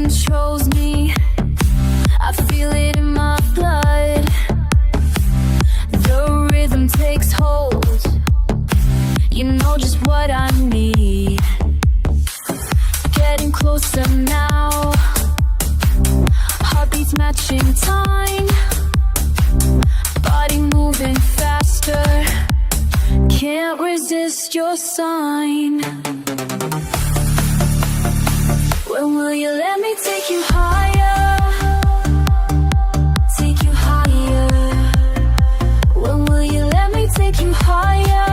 controls me. I feel it in my blood. The rhythm takes hold. You know just what I need. Getting closer now. Heartbeats matching time. Body moving faster. Can't resist your sign. When will you let me take you higher? Take you higher. When will you let me take you higher?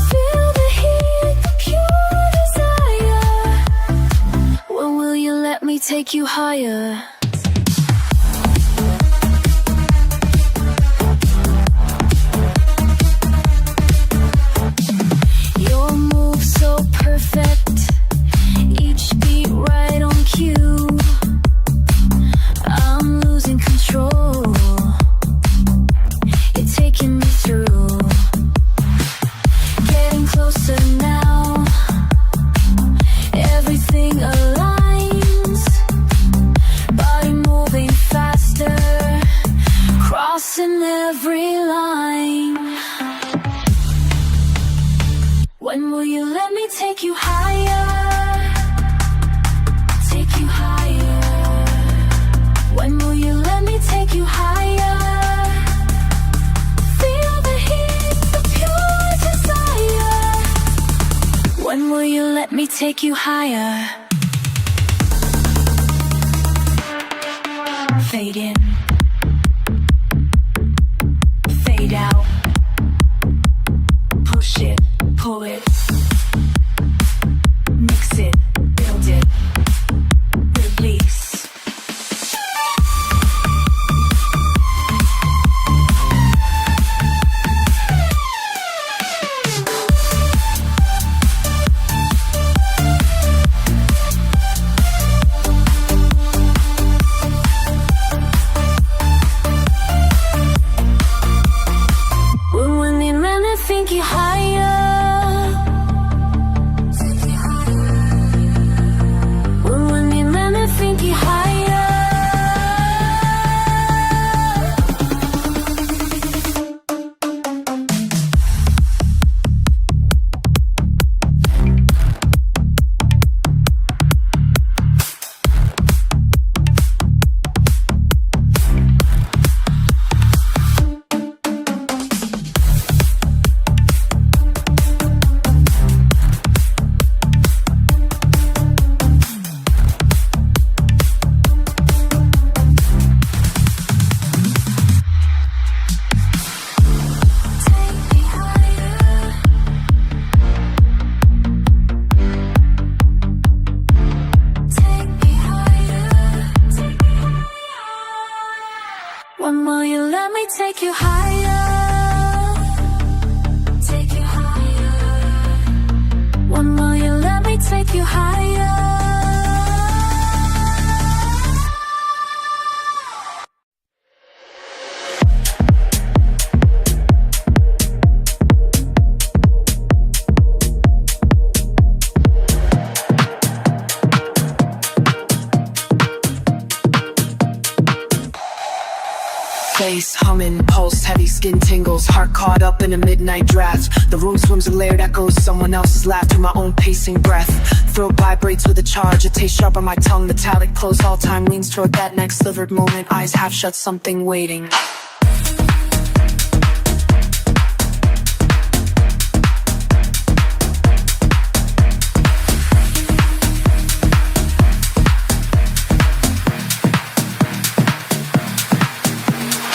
Feel the heat, the pure desire. When will you let me take you higher? Your move so perfect. Each beat right on cue. I'm losing control. You're taking me through. Getting closer now. Everything aligns. Body moving faster. Crossing every line. When will you let me take you higher? Take you higher. When will you let me take you higher? Feel the heat, the pure desire. When will you let me take you higher? Fade in. Fade out. Push it, pull it. Mix it, build it. Release. When you let me think you higher. When you let me think you higher. When will you let me take you higher? Take you higher. When will you let me take you higher? Face humming, pulse heavy, skin tingles, heart caught up in a midnight draft. The room swims in layered echoes, someone else's laugh through my own pacing breath. Throat vibrates with a charge, a taste sharp on my tongue, metallic close, all time leans toward that next slivered moment. Eyes half shut, something waiting.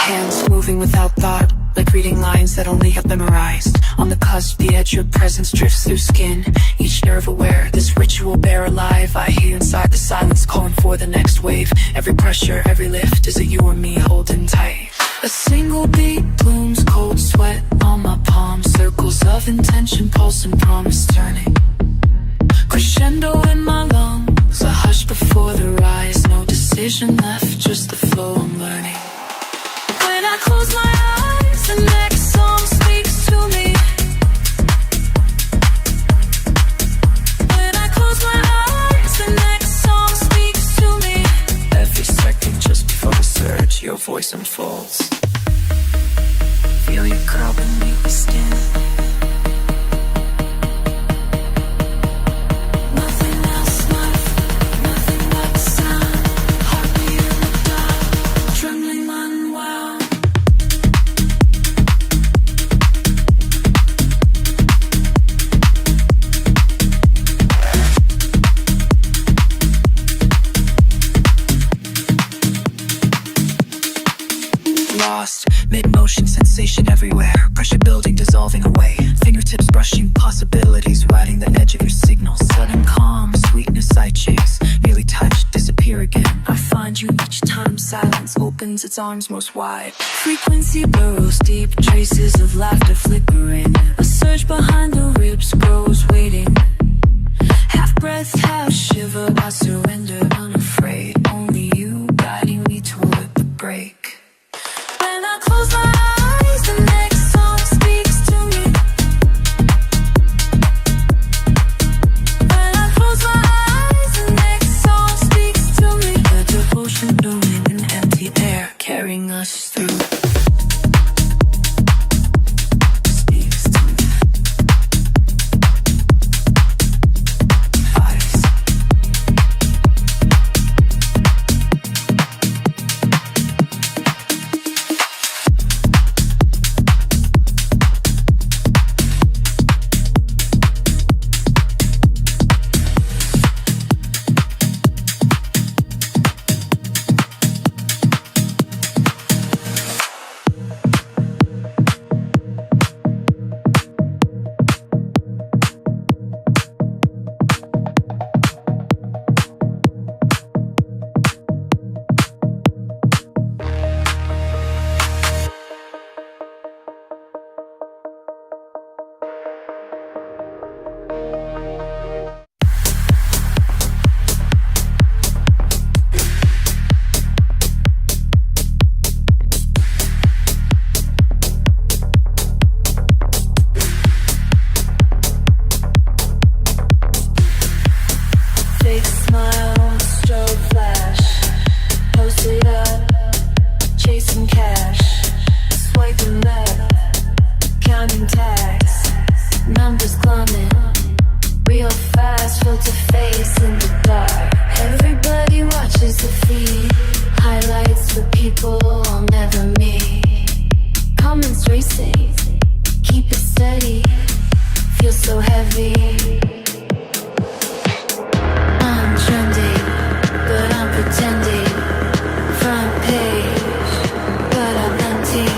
Hands moving without thought, like reading lines that only have memorized. On the cusp, the edge, your presence drifts through skin. Each nerve aware, this ritual bear alive. I hear inside the silence calling for the next wave. Every pressure, every lift is a you or me holding tight. A single beat blooms, cold sweat on my palm. Circles of intention, pulse and promise turning. Crescendo in my lungs, a hush before the rise. No decision left, just the flow I'm learning. When I close my eyes, the next song speaks to me. When I close my eyes, the next song voice unfolds. Feel you curl beneath the skin. Nothing else left, nothing but the sound. Heartbeat in the dark, trembling unwound. Lost, mid-motion, sensation everywhere. Pressure building, dissolving away. Fingertips brushing possibilities, riding the edge of your signal. Sudden calm, sweetness I chase. Nearly touch, disappear again. I find you each time silence opens its arms most wide. Frequency burrows deep, traces of laughter flickering. A surge behind the ribs grows waiting. Half breath, half shiver, I surrender unafraid. Only you guiding me toward the break. When I close my eyes, the next song speaks to me. When I close my eyes, the next song speaks to me. A devotion blowing in empty air, carrying us through. Speaks to me. Eyes. Fake smile, strobe flash. Posted up, chasing cash. Swiping left, counting tags. Numbers climbing, real fast. Filter face in the dark. Everybody watches the feed. Highlights for people I'll never meet. Comments racing, keep it steady. Feel so heavy. I'm trending, but I'm pretending. Front page, but I'm empty.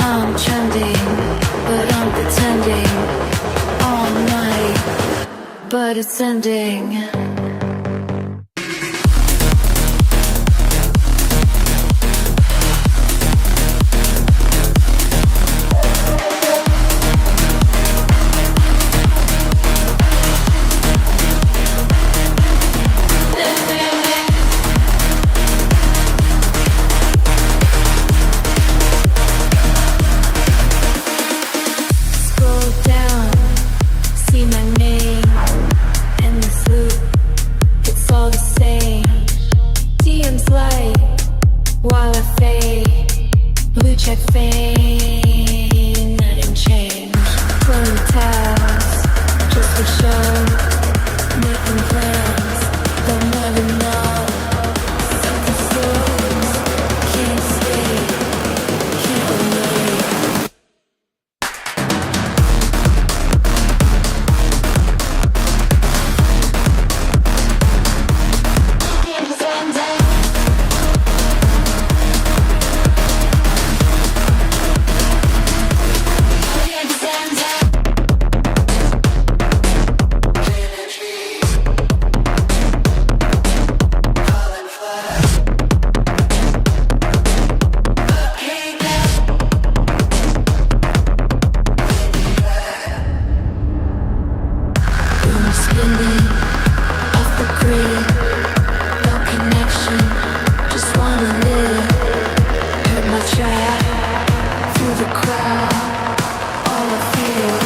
I'm trending, but I'm pretending. All night, but it's ending. Scroll down, see my name in this loop. It's all the same. DMs light while I fade. Blue check fame, nothing changed. Pulling tabs just for show. Making plans, they'll never know. Something slows, can't stay, can't relate. Spinning off the grid, no connection, just wanna live. Heard my track through the crowd. All I feel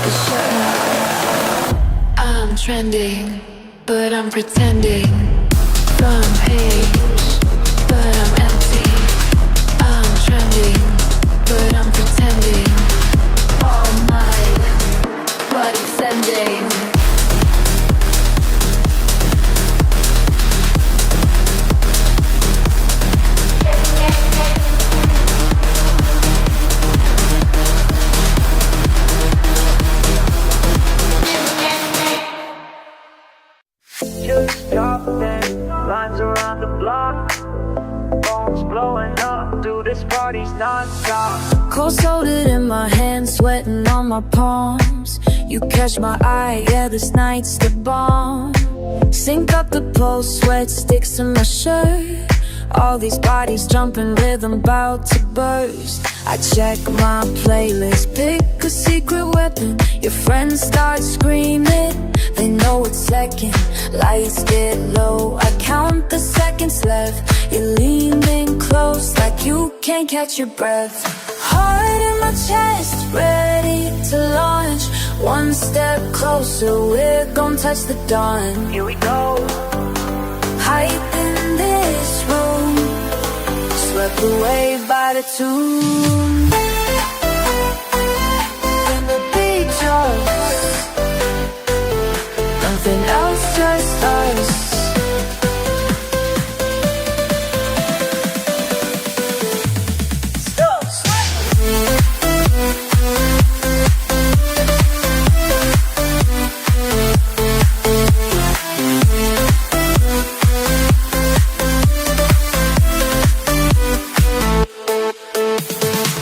is shut up. I'm trending, but I'm pretending. Front page, but I'm empty. trending, but I'm pretending. All night, but it's ending. Just dropping lines around the block. Phones blowing up, dude, this party's non-stop. Cold solded in my hands, sweating on my palms. You catch my eye, yeah, this night's the bomb. Sync up the pulse, sweat sticks in my shirt. All these bodies jumping, rhythm bout to burst. I check my playlist, pick a secret weapon. Your friends start screaming, they know it's second. Lights get low, I count the seconds left. You're leaning close like you can't catch your breath. Heart in my chest, ready to launch. One step closer, we're gon' touch the dawn. Here we go. Hype in this room, swept away by the tune. And the beat drops, nothing else, just us.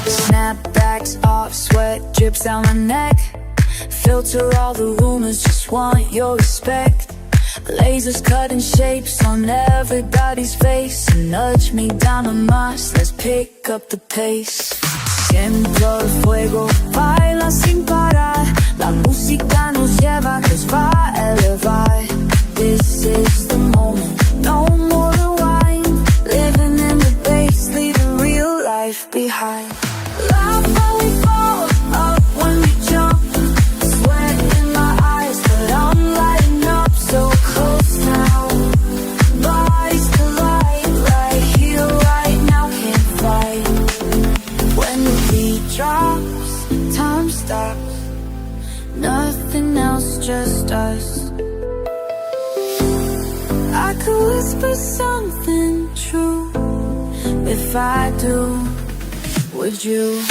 Snapbacks off, sweat drips down my neck. Filter all the rumors, just want your respect. Lasers cutting shapes on everybody's face. Nudge me down a march, let's pick up the pace. Siento el fuego, baila sin parar. La música nos lleva, nos va a elevar. This is the moment, no more rewind. Living in the base, leaving real life behind. Laugh when we fall, up when we jump. Sweat in my eyes, but I'm lighting up. So close now, bodies collide. Right here, right now, can't fight. When the beat drops, time stops. Nothing else, just us. I could whisper something true. If I do, would you?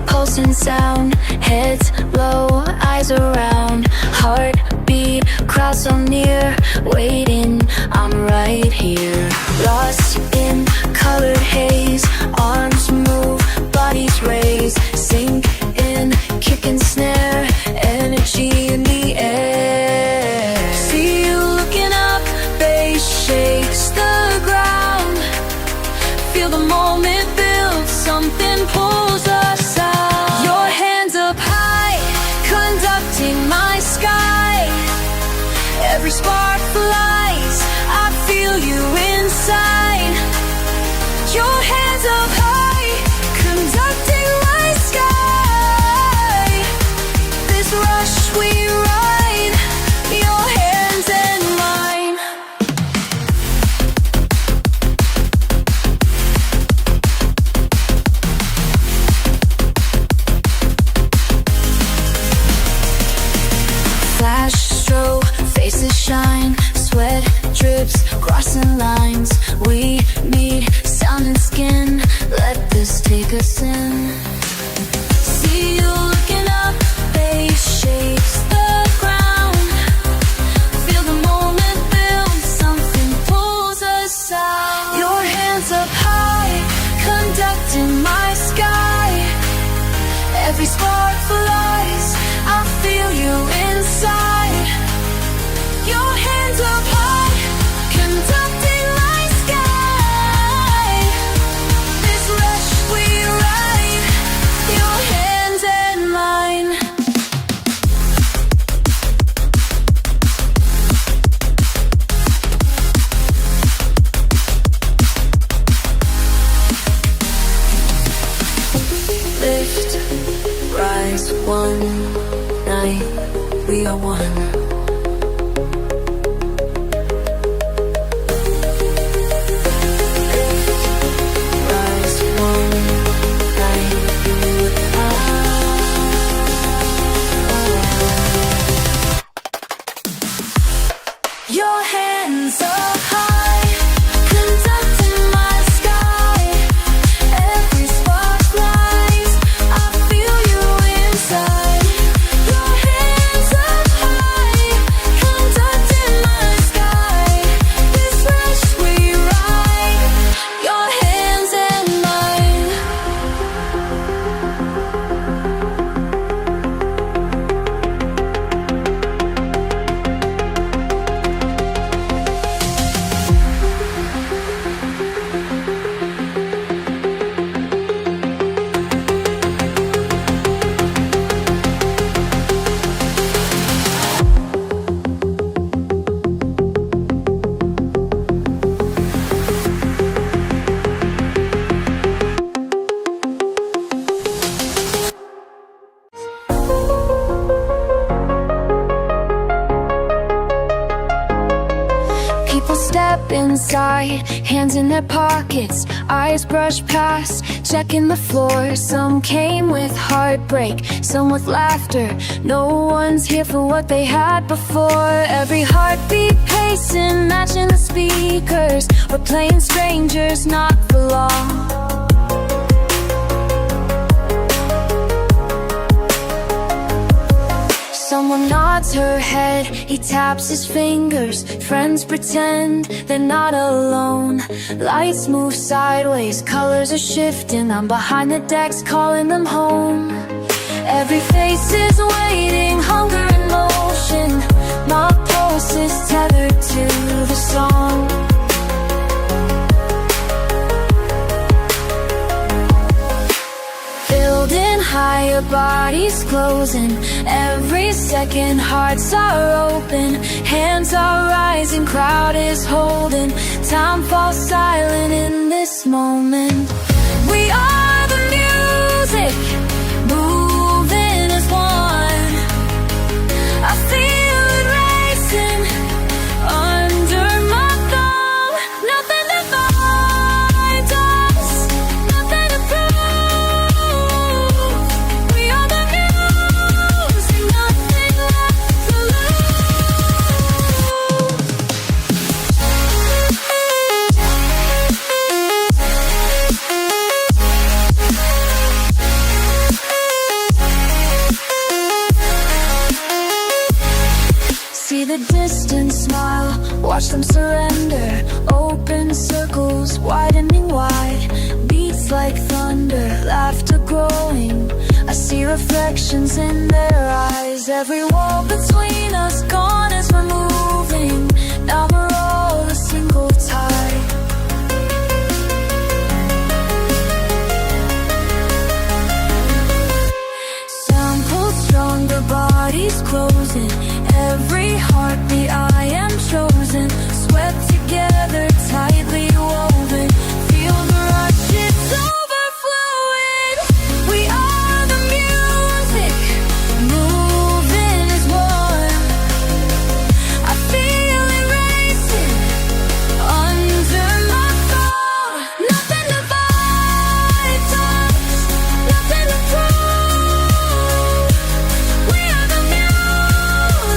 Pulsing sound, heads low, eyes around. Heartbeat, crowd so near, waiting, I'm right here. Lost in colored haze, arms move, bodies raise. Sink in, kick and snare, energy in the air. See you looking up, bass shakes the ground. Feel the moment build, something pulls us out. My sky, every spark flies. I feel you inside. Your hands up high, conducting my sky. This rush we ride, your hands in mine. Flash, strobe, faces shine. Sweat drips, crossing lines. We meet, sound and skin. Let this take us in. See you looking up, bass shakes the ground. Feel the moment build, something pulls night, we are one. Your hands up high, conducting my sky. Every spark flies, I feel you inside. Your hands up high, conducting my sky. This rush we ride, your hands and mine. People step inside, hands in their pockets, eyes brush past, checking the floor. Some came with heartbreak, some with laughter. No one's here for what they had before. Every heartbeat pacing, matching the speakers. We're playing strangers, not for long. Someone nods her head, he taps his fingers. Friends pretend they're not alone. Lights move sideways, colors are shifting. I'm behind the decks calling them home. Every face is waiting, hunger and motion. My pulse is tethered to the song. Building higher, bodies closing. Every second, hearts are open. Hands are rising, crowd is holding. Time falls silent in this moment. We are the music, moving as one. I feel it racing under my thumb. Nothing divides us, nothing to prove. We are the music, nothing left to See the distance smile, watch them surrender. Open circles, widening wide. Beats like thunder, laughter growing. I see reflections in their eyes. Every wall between us gone as we're moving. Now we're all a single tide. Sound pulled stronger, bodies closing. Every heartbeat I am chosen. Swept together, tightly woven. Feel the rush, it's overflowing. We are the music, moving as one. I feel it racing under my thumb. Nothing divides us, nothing to prove. We are the music.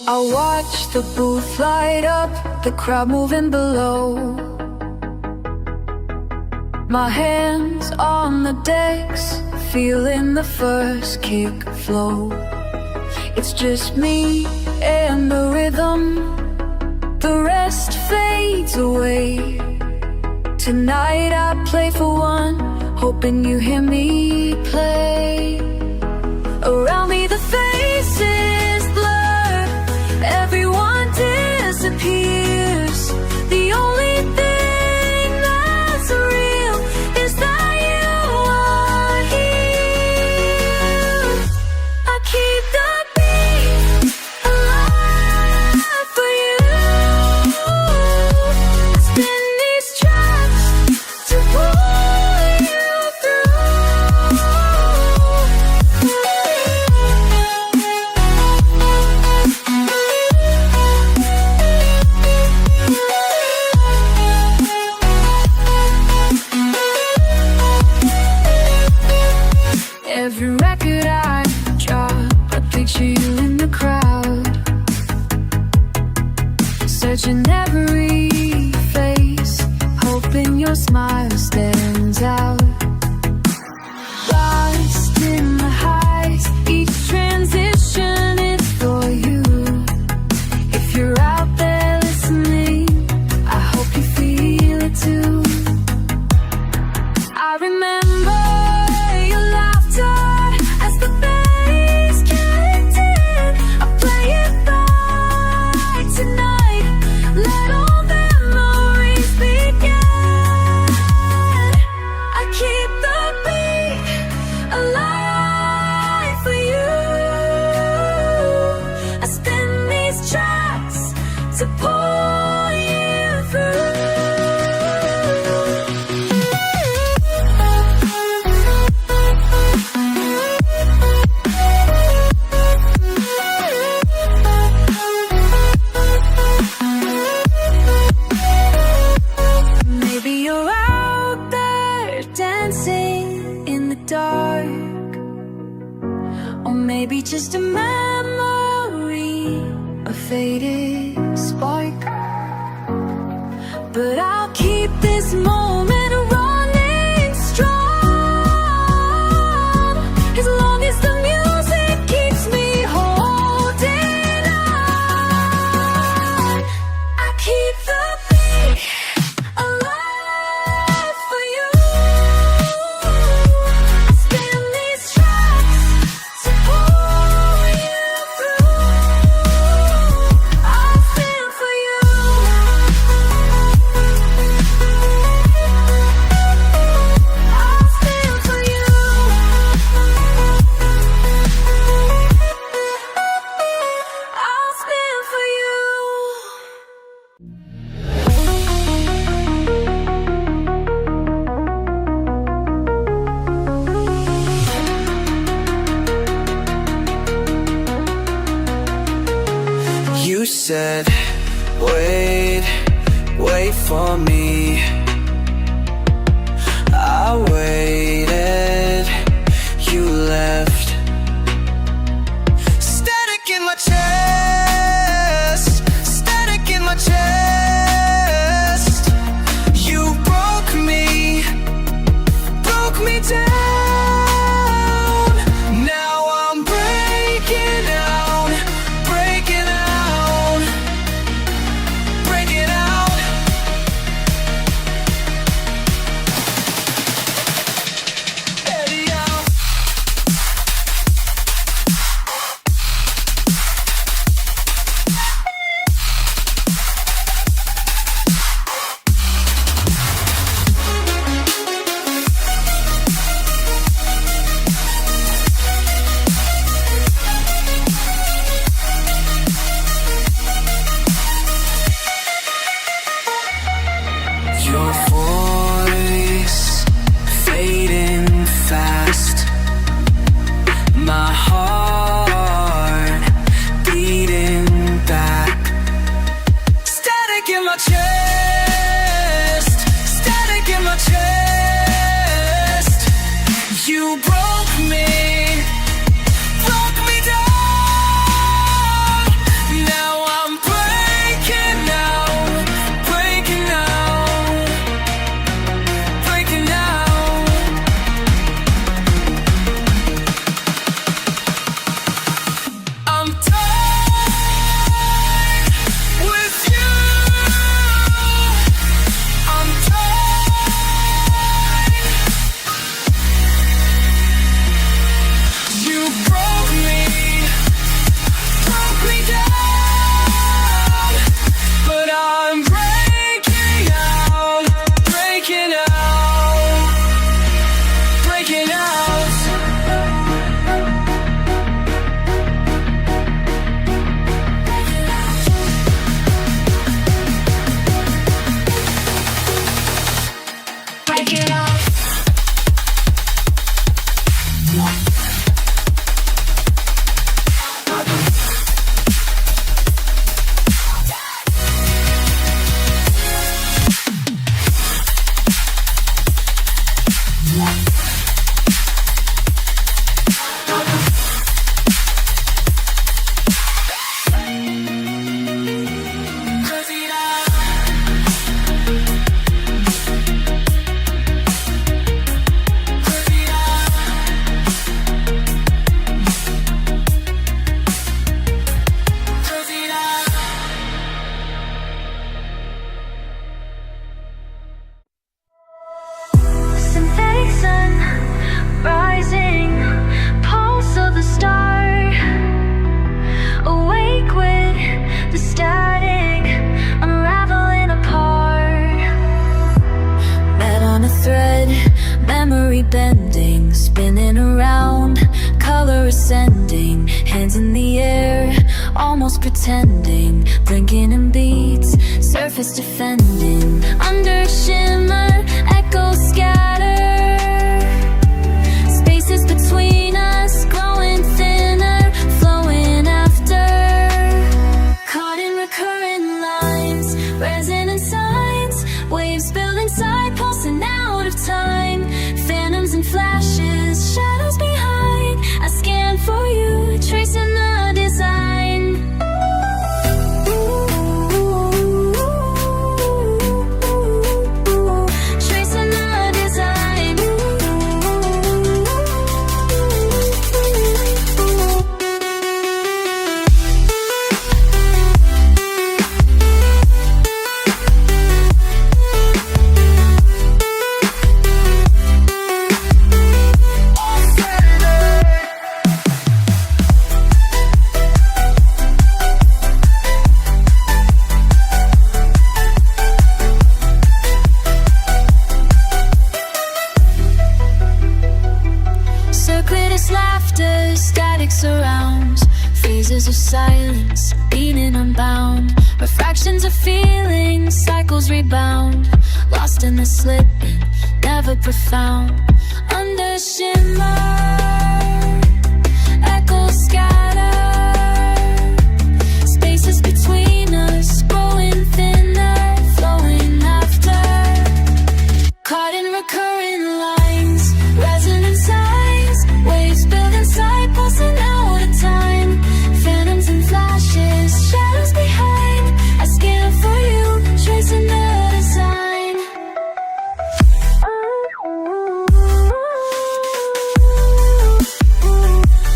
I watch the booth light up, the crowd moving below. My hands on the decks, feeling the first kick flow. It's just me and the rhythm, the rest fades away. Tonight I play for one, hoping you hear me play. Around me the faces blur, everyone disappears. The only thing that's real is that you are here. I keep the beat alive for you. I spin these tracks to pull you through. Every record I drop, I picture you in the crowd, searching every face, hoping your smile stands out. Lost in the highs, each transition is for you. If you're out there listening, I hope you feel it too. I remember your laughter as the bass kicked in. I play it back tonight, let all memories begin. I keep the beat alive for you. I spin these tracks to pull you through. Maybe you're out there dancing in the dark, or maybe just a memory, a faded spark. But I'll keep this moment running strong, as long as the music keeps me holding on. I keep the beat alive for you. I spin these tracks to pull you through. I'll spin for you. I'll spin for you. I'll spin for you. You said, wait, wait for me. I waited, you left. Static in my chest, static in my chest. You broke me down. Now I'm breaking down, breaking out, breaking out. Eddie out. Your voice fading fast, my heart beating back. Static in my chest, static in my chest. You broke me down. Now pretending, blinking in beats, surface defending. Under a shimmer, echoes scatter. Spaces between us, growing thinner, flowing after. Caught in recurrent lines, resonant signs, waves build inside, pulsing out of time. Phantoms and flashes, shadows behind. I scan for you, tracing the design. Tracing the design. Circuitous laughter, static surrounds. Phases of silence, beating unbound. Refractions of feelings, cycles rebound. Lost in the slipping, never profound. Under shimmer, echoes scatter. Spaces between us, growing thinner, flowing after. Caught in recurrent lines, resonant signs, waves build inside, pulsing out of time. Phantoms and flashes, shadows behind. I scan for you, tracing the design.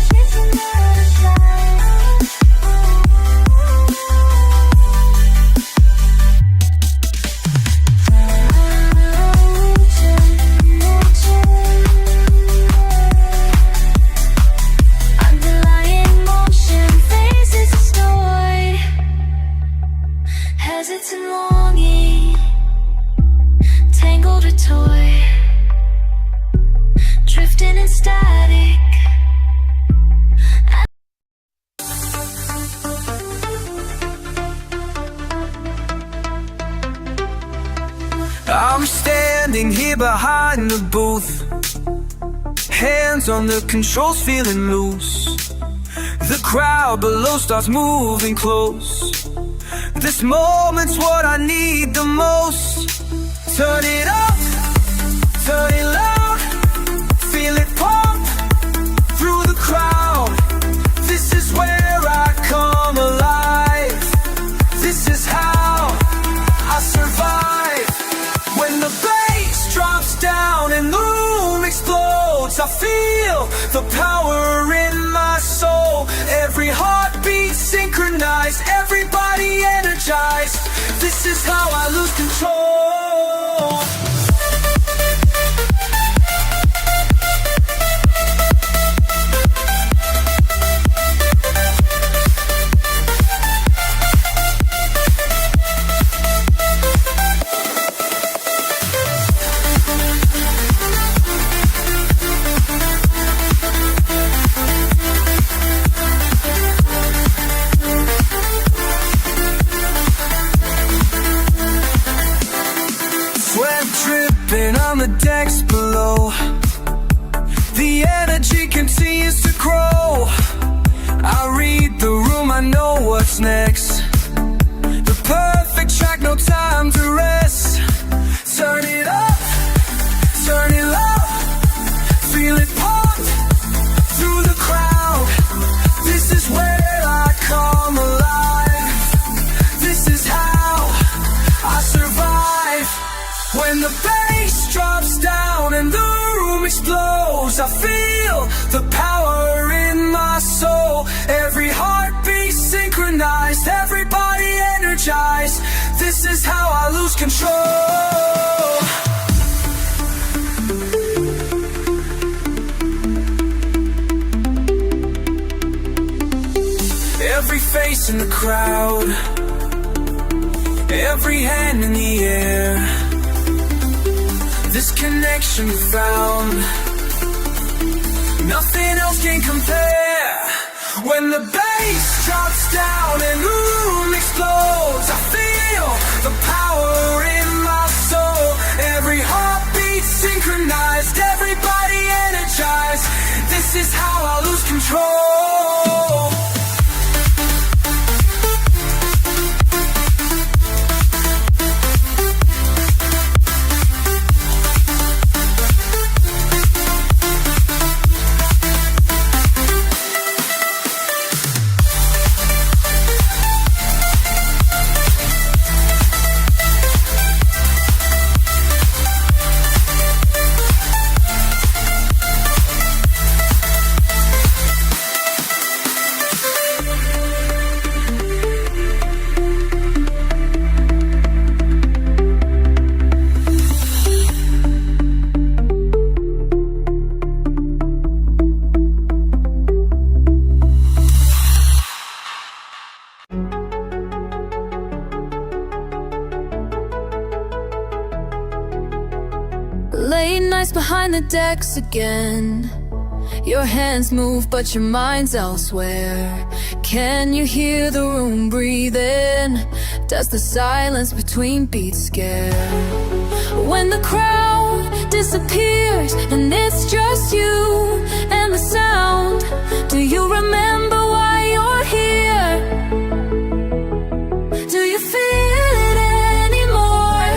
Tracing the underlying motion, phases stored. Hesitant longing, tangled a toy. Drifting in static. I'm standing here behind the booth, hands on the controls, feeling loose. The crowd below starts moving close. This moment's what I need the most. Turn it up, turn it loud, feel it pump through the crowd. This is where I come alive. This is how I survive. When the bass drops down and the room explodes, I feel the power in my soul. Every heartbeat synchronized, everybody energized. This is how I lose control. Sweat dripping on the decks below. The energy continues to grow. I read the room, I know what's next. The perfect track, no time to rest. Turn it up, turn it low, feel it pump through the crowd. This is where I come alive. This is how I survive. When the bass drops down and the room explodes, I feel the power in my soul. Every heartbeat synchronized, everybody energized. This is how I lose control. Every face in the crowd, every hand in the air. This connection we found, nothing else can compare. When the bass bass drops down and the room explodes. I feel the power in my soul. Every heartbeat synchronized, everybody energized. This is how I lose control. Late nights behind the decks again. Your hands move but your mind's elsewhere. Can you hear the room breathing? Does the silence between beats scare? When the crowd disappears and it's just you and the sound, do you remember why you're here? Do you feel it anymore?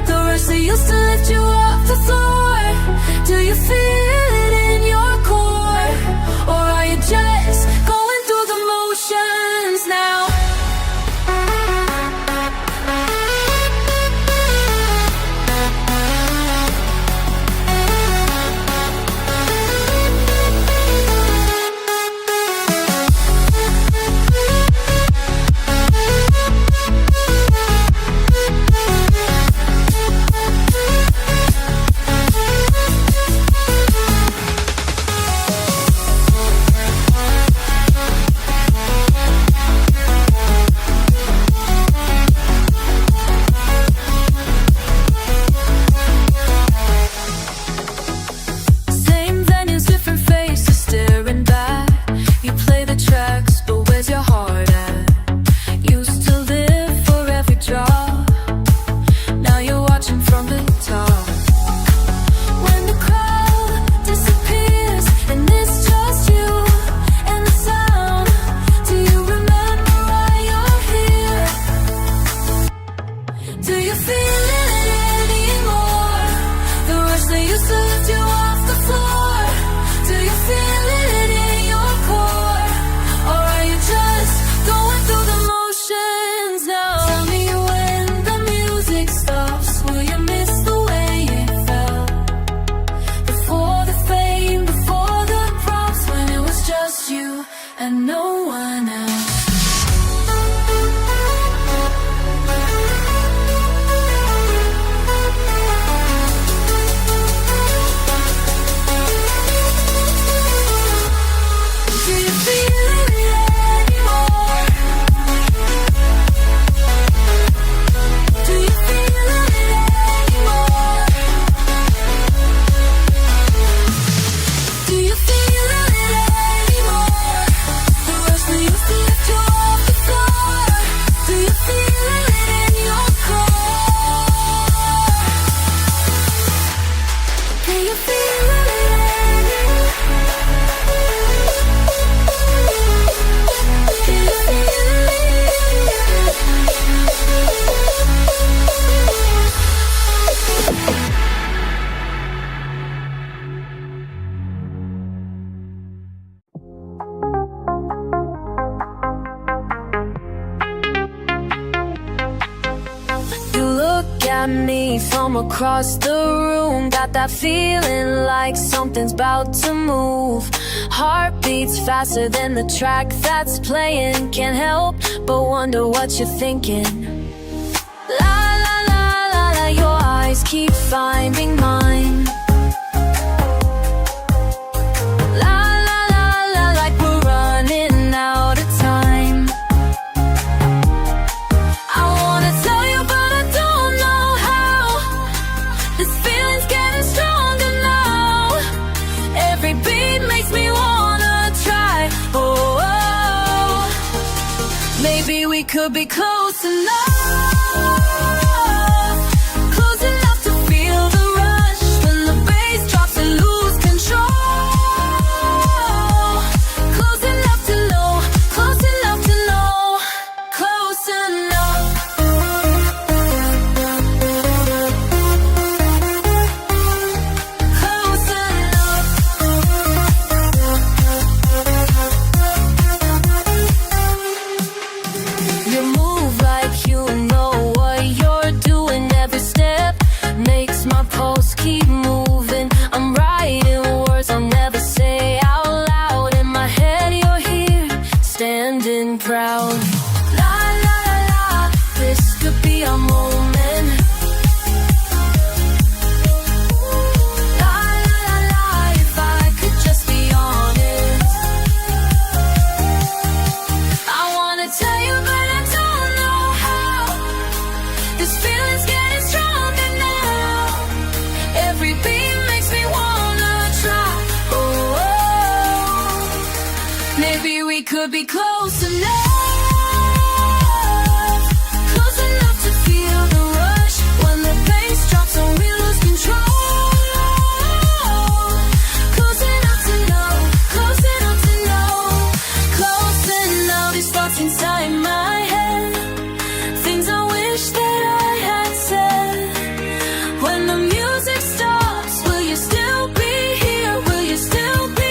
The rush that used to lift you off the floor. Do you feel it in your core? Or are you just going through the motions now? And no one else. Do you feel it anymore? Do you feel it anymore? Do you feel it anymore? The rush that used to lift you off the floor. Do you feel it in your core? Can you feel it? Can you feel You look at me from across the room, got that feeling like something's about to move. Heart beats faster than the track that's playing. Can't help but wonder what you're thinking. La la la la la, your eyes keep finding mine. La la la la, like we're running out of time. I wanna tell you, but I don't know how. This feeling's getting stronger now. Every beat makes me wanna try. Oh, oh. could be close enough. Close enough to feel the rush when the bass drops and lose control. Close enough to know, close enough to know, close enough. Close enough. You move like you know what you're doing. Every step makes my pulse keep moving. I'm writing words I'll never say out loud. In my head you're here, standing proud. La la la, this could be our moment. La la la la, if I could just be honest. I wanna tell you but I don't know how. This feeling's getting stronger now. Every beat makes me wanna try. Oh, oh. Maybe we could be close enough. Close enough to feel the rush when the bass drops and we lose control. Close enough to know, close enough to know, close enough. These thoughts inside my head, things I wish that I had said. When the music stops, will you still be here? Will you still be?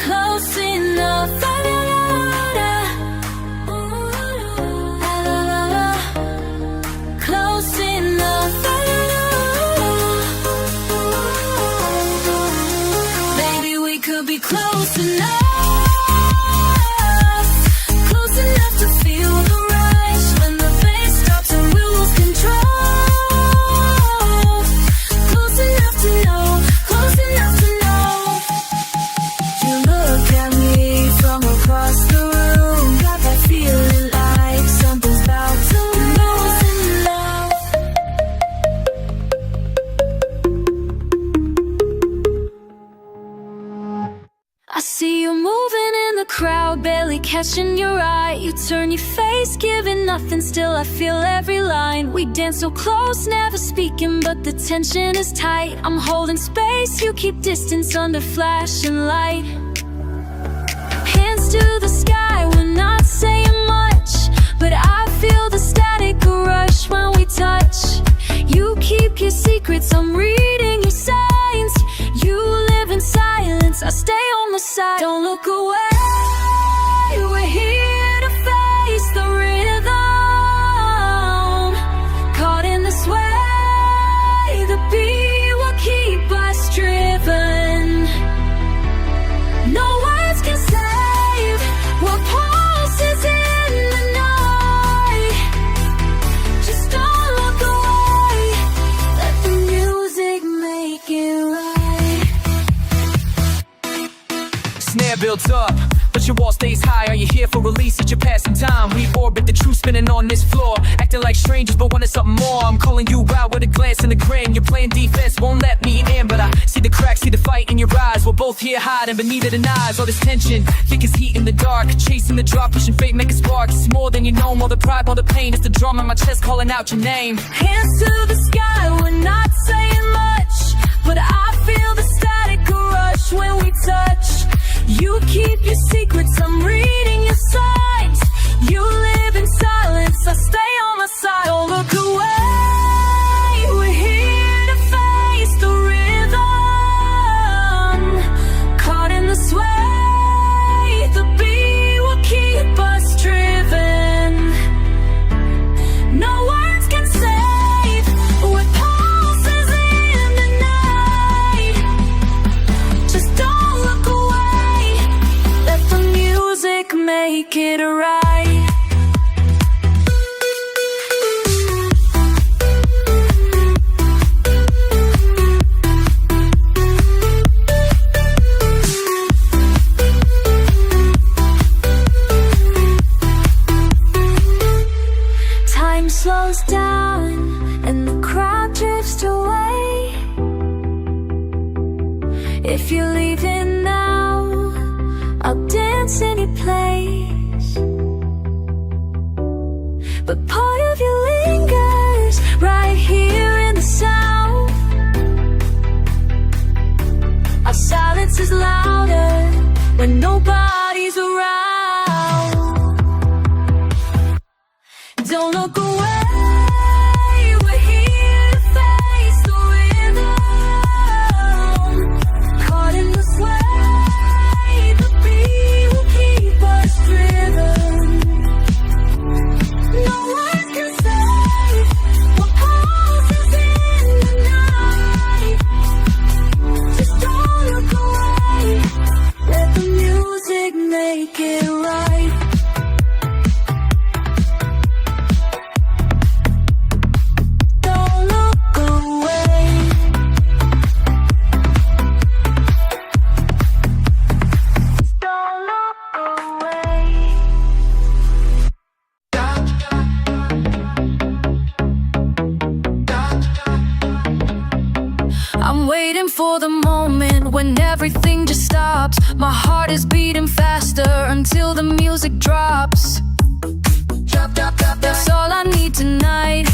Close enough. Close enough. La, la, la, la, la, la. Close enough. La, la, la. Maybe we could be close enough. Close enough to feel the rush when the bass stops and we lose control. Close enough to know, close enough to know. You look at me from across the room, got that feeling like something's about to lose in love. I see you moving in the crowd, barely catching your eye. You turn your face, giving nothing, still I feel every line. We dance so close, never speaking, but the tension is tight. I'm holding space, you keep distance under flashing light. Hands to the sky, we're not saying much, but I feel the static rush when we touch. You keep your secrets, I'm reading your signs. You live in silence, I stay on the side. Don't look away, we're here to face the rhythm. Caught in the sway, the beat will keep us driven. No words can save what pulses in the night. Just don't look away, let the music make it right. Snare builds up, but your wall stays high. Are you here for release? It's your passing time. We orbit the truth, spinning on this floor, acting like strangers but wanting something more. I'm calling you out with a glance and a grin. You're playing defense, won't let me in, but I see the cracks, see the fight in your eyes. We're both here hiding beneath the eyes. All this tension, thick as heat in the dark, chasing the drop, pushing fate, make a spark. It's more than you know, more the pride, more the pain. It's the drum in my chest calling out your name. Hands to the sky, we're not saying much, but I feel the static rush when we touch. You keep your secrets, I'm reading your signs. You live in silence, I stay on my side. Don't look away, we're here to face the rhythm. Caught in the sway, the beat will keep us driven. No words can save If you're leaving now, I'll dance any place. But part of you lingers right here in the sound. Our silence is louder when nobody's around. Don't look away. We're here to face the rhythm. Caught in the sway, the beat will keep us driven. No one can say what pulses in the night. Just don't look away. Let the music make it right. Don't look away. Don't look away. I'm waiting for the moment when everything just stops. My heart is beating faster until the music drops. That's all I need tonight.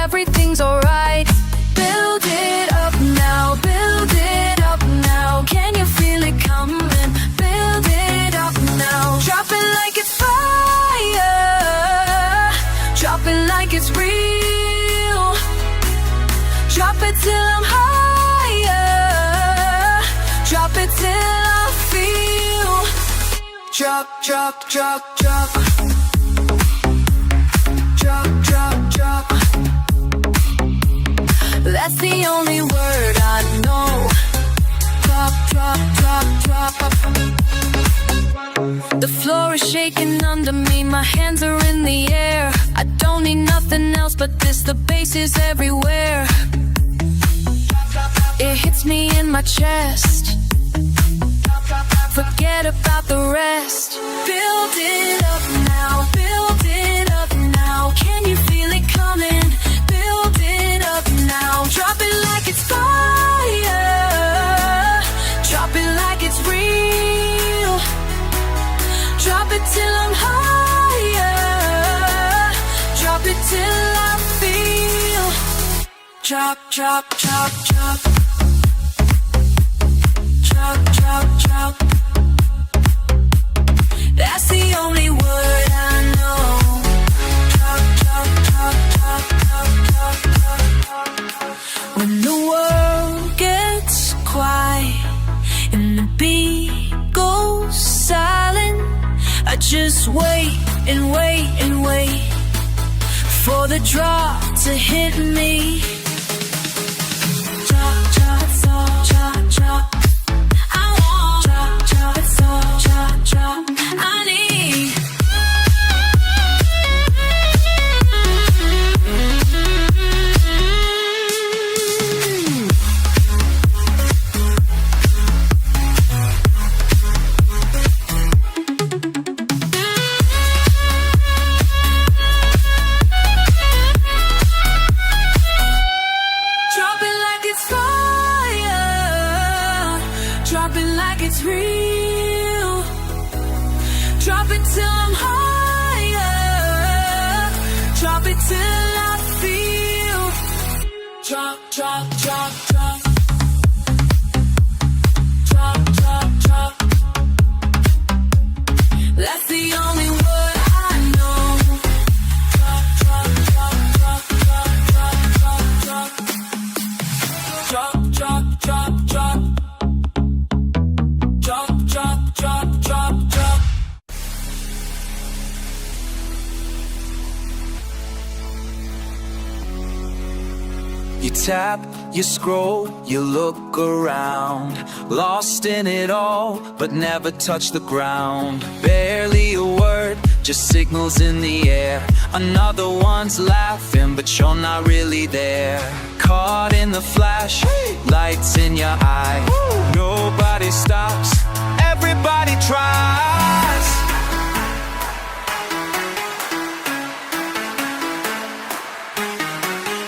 Everything's alright. Build it up now, build it up now. Can you feel it coming? Build it up now. Drop it like it's fire. Drop it like it's real. Drop it till I'm higher. Drop it till I feel. Drop, drop, drop, drop. Drop, drop, drop. That's the only word I know. Drop, drop, drop, drop. The floor is shaking under me, my hands are in the air. I don't need nothing else but this, the bass is everywhere. It hits me in my chest. Forget about the rest. Build it up now, build it up now. Can you feel it coming? Build it up now. Drop it like it's fire. Drop it like it's real. Drop it till I'm higher. Drop it till I feel. Drop, drop, drop, drop. Drop, drop, drop. That's the only word I know. Drop, drop, drop, drop, drop, drop, drop, drop. When the world gets quiet and the beat goes silent, I just wait and wait and wait for the drop to hit me. Drop, drop, drop, drop, drop. I want drop, drop, drop, drop, drop. I need. Drop it like it's fire. Drop it like it's real. Drop it till I'm higher. Drop it till I feel. Drop, drop, drop, drop. Drop, drop, drop. That's the only word I know. Drop, drop, drop, drop, drop, drop, drop, drop. Drop, drop, drop, drop. Drop, drop, drop, drop, drop. You tap, you scroll, you look around, lost in it all, but never touch the ground. Barely a word, just signals in the air. Another one's laughing, but you're not really there. Caught in the flash, lights in your eye. Nobody stops, everybody tries.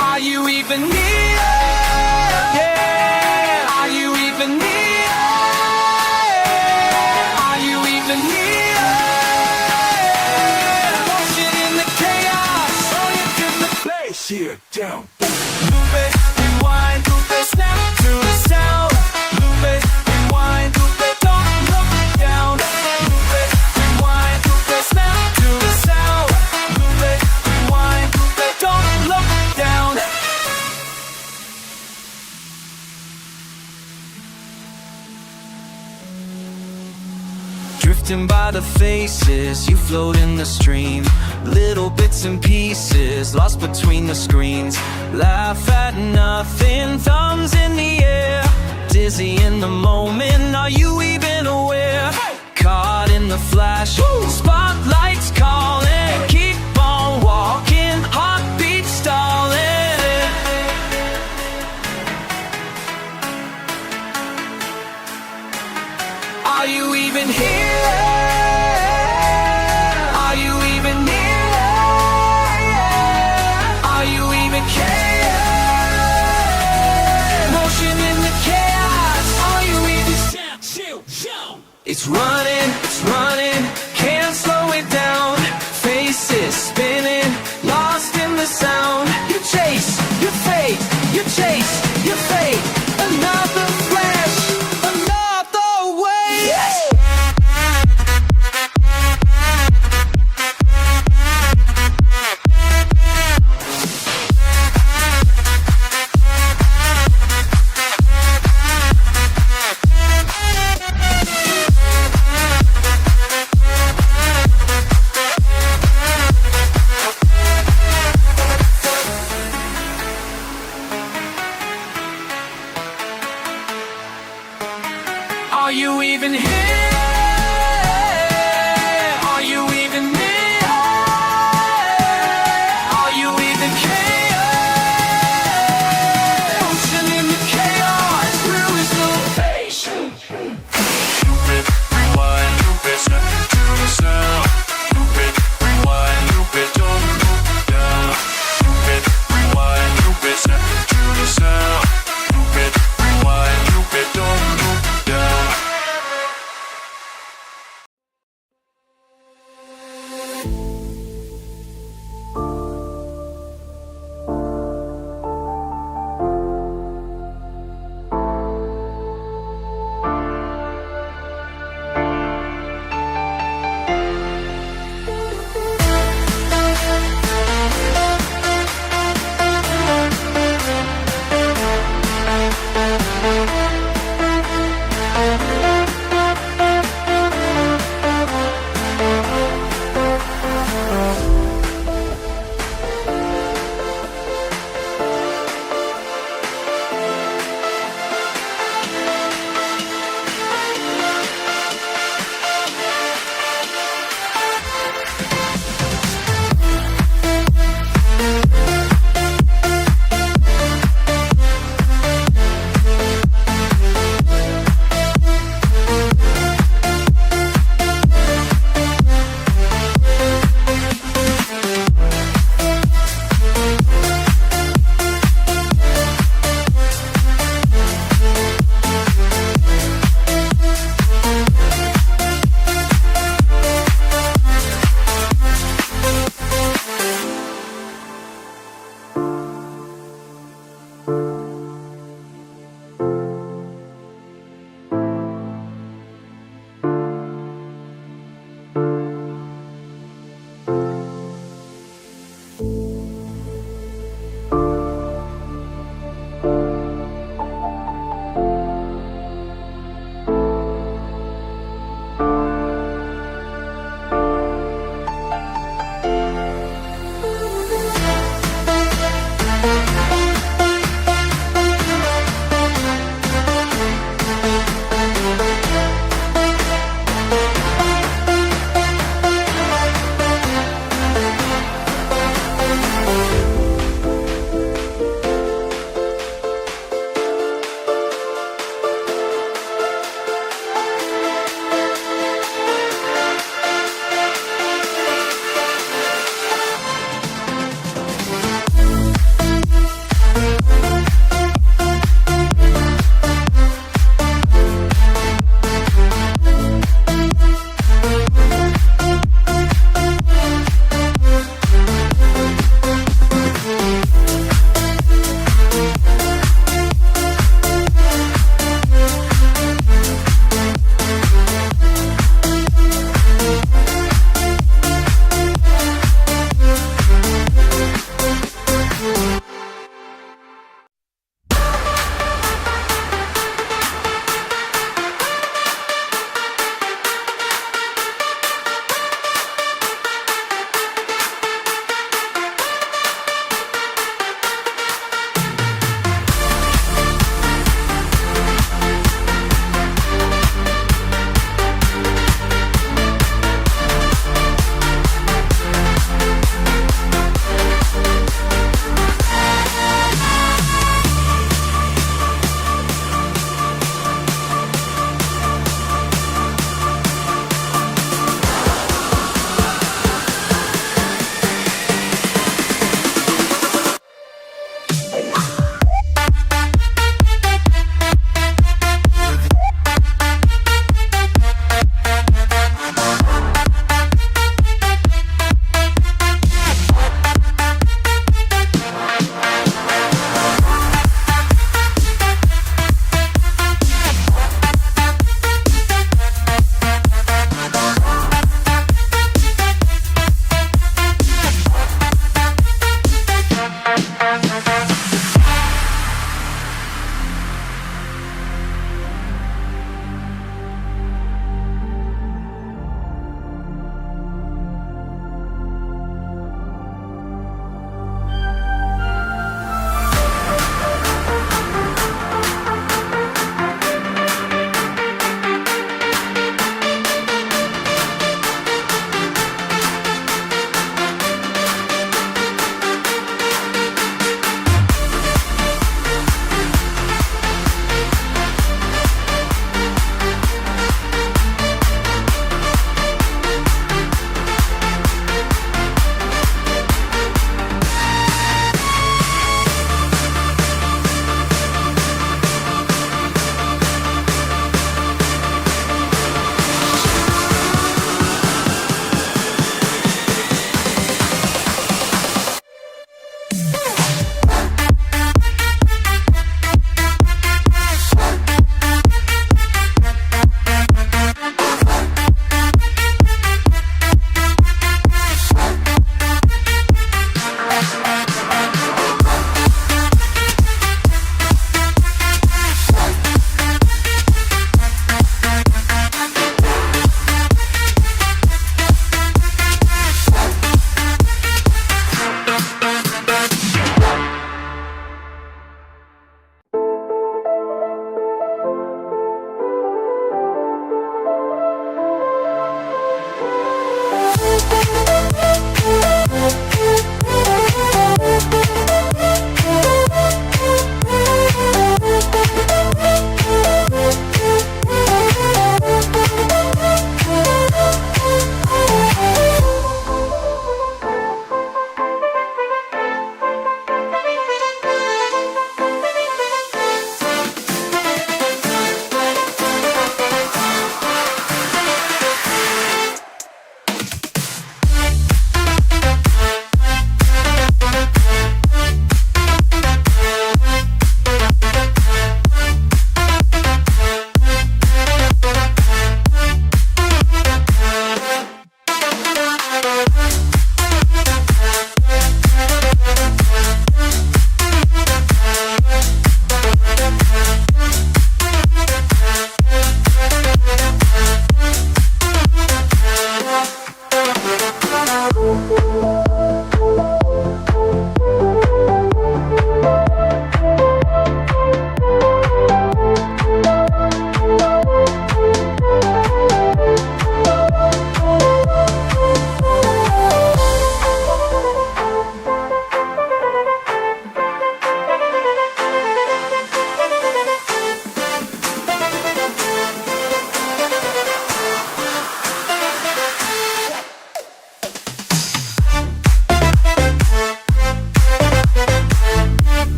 Are you even here? Yeah. tear down. Loop it, rewind, loop it, snap to the sound. Loop it, rewind, loop it, don't look down. Loop it, rewind, loop it, snap to the sound. Loop it, rewind, loop it, don't look down. Drifting by the faces, you float in the stream. Little bits and pieces, lost between the screens. Laugh at nothing, thumbs in the air. Dizzy in the moment, are you even aware? Caught in the flash, spotlights calling. Keep on walking, heartbeat stalling. Are you even here? Are you even near? Are you even care? Motion in the chaos. Are you even still? It's running, can't slow it down. Faces spinning, lost in the sound. You chase, you fade, you chase, you fade. Another flash, another wave. Yes! Are you even here? Are you even near? Are you even care? Motion in the chaos, where is the patience? Loop it, rewind, loop it, snap to the sound. Loop it, rewind, loop it, don't look down. Loop it, rewind, loop it, snap to the sound. Loop it, rewind, loop it, don't look down.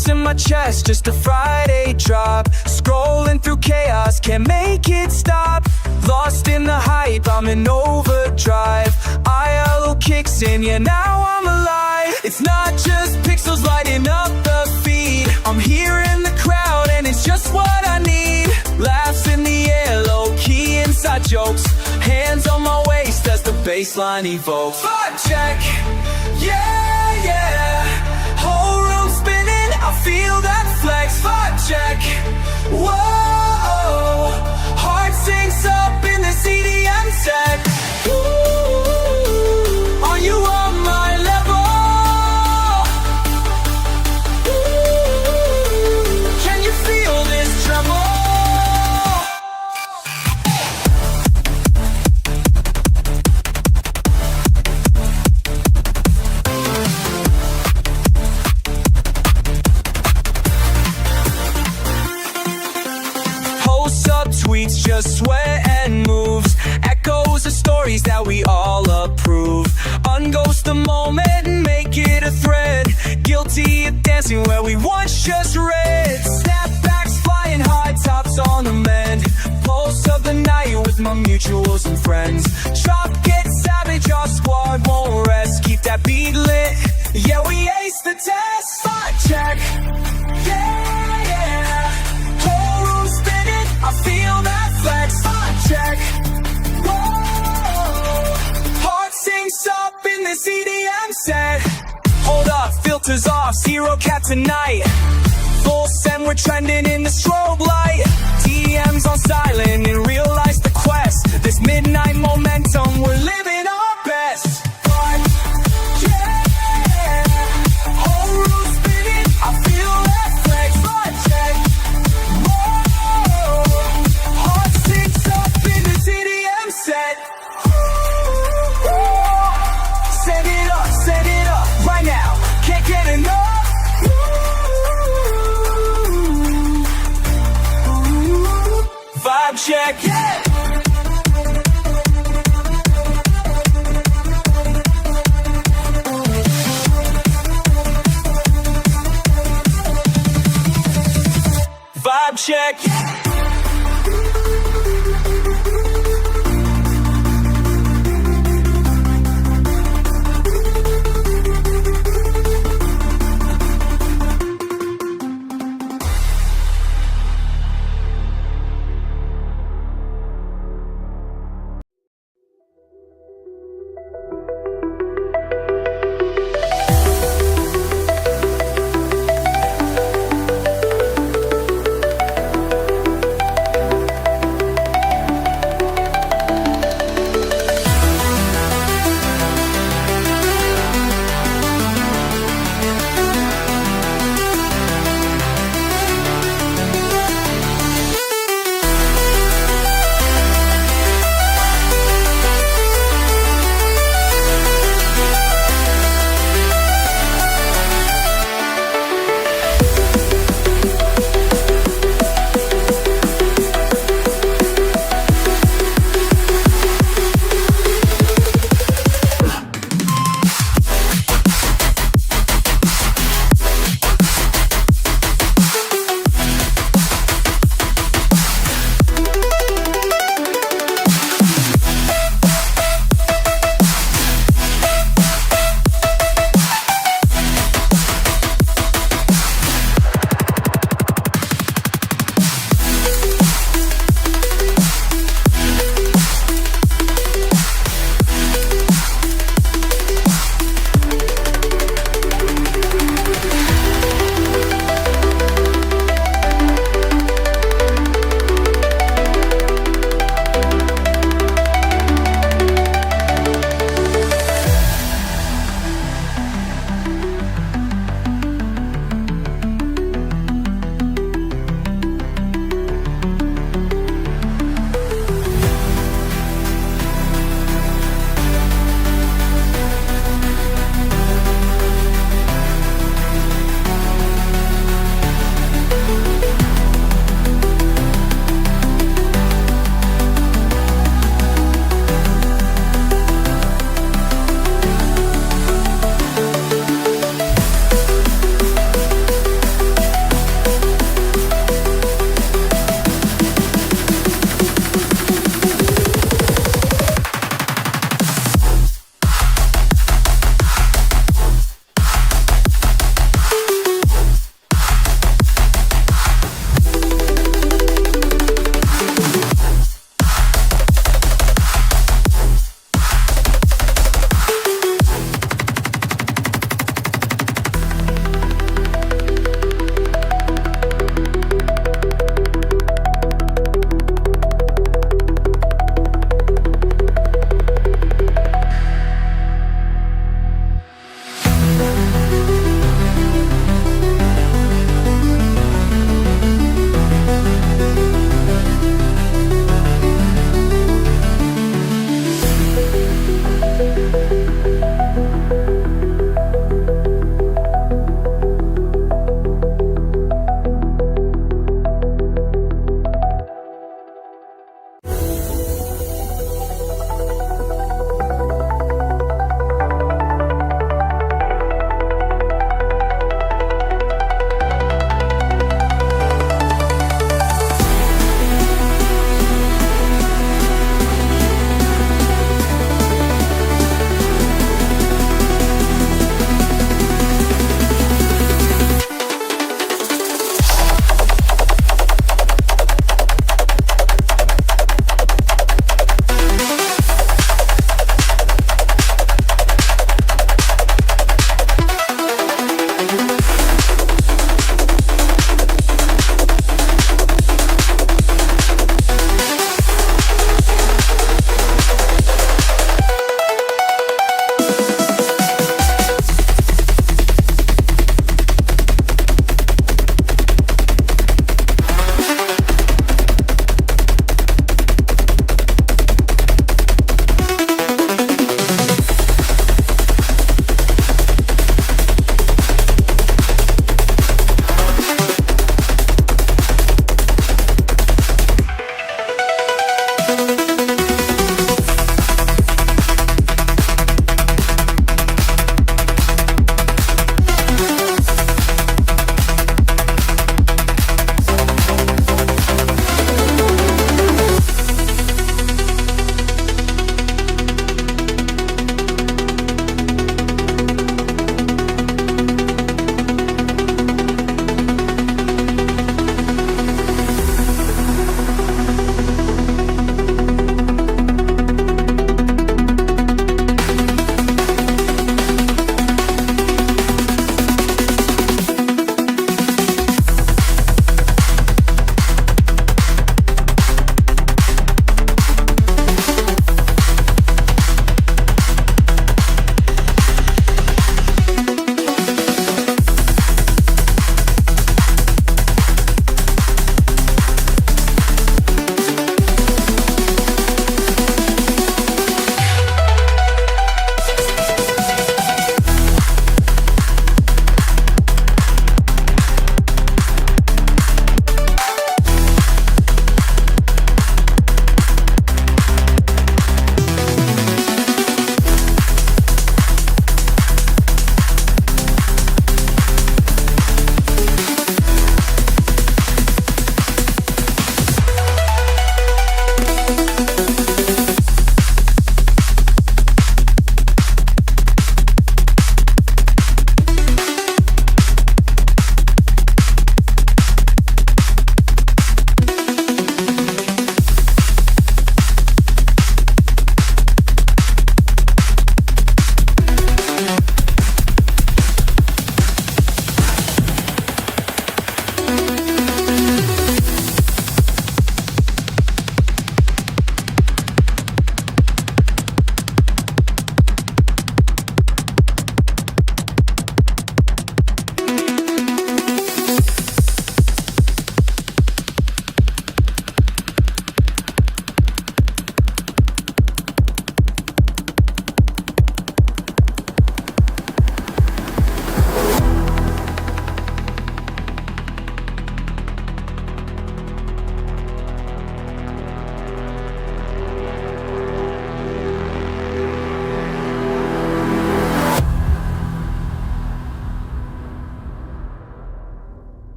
pulse in my chest, just a Friday drop. Scrolling through chaos, can't make it stop. Lost in the hype, I'm in overdrive. ILO kicks in, yeah, now I'm alive. It's not just pixels lighting up the feed. I'm here in the crowd and it's just what I need. Laughs in the air, low-key inside jokes. Hands on my waist as the baseline evokes. Vibe check, yeah, yeah. Whole room spinning, I feel that flex. Vibe check, whoa. Heart sinks up in this EDM set. Ooh, are you on my level? Ooh, can you feel this tremble? Tweets, just sweat and moves. Echoes of stories that we all approve. Unghost the moment and make it a thread. Guilty of dancing where we once just read. Snapbacks flying high, tops on the mend. Pulse of the night with my mutuals and friends. Drop, get savage, our squad won't rest. Keep that beat lit, yeah, we ace the test. Vibe check, yeah, yeah. Whole room spinning, I feel that flex. Vibe check, whoa. Heart sinks up in this EDM set. Hold up, filters off, zero cat tonight. Full send, we're trending in the strobe light. DMs on silent and realize the quest. This midnight momentum, we're living our best. Vibe, yeah. Whole room spinning, I feel that flex. Vibe check, whoa. Heart sinks up in this EDM set. Set it up, right now. Can't get enough. Vibe check, yeah. Vibe check, yeah.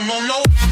no, no, no.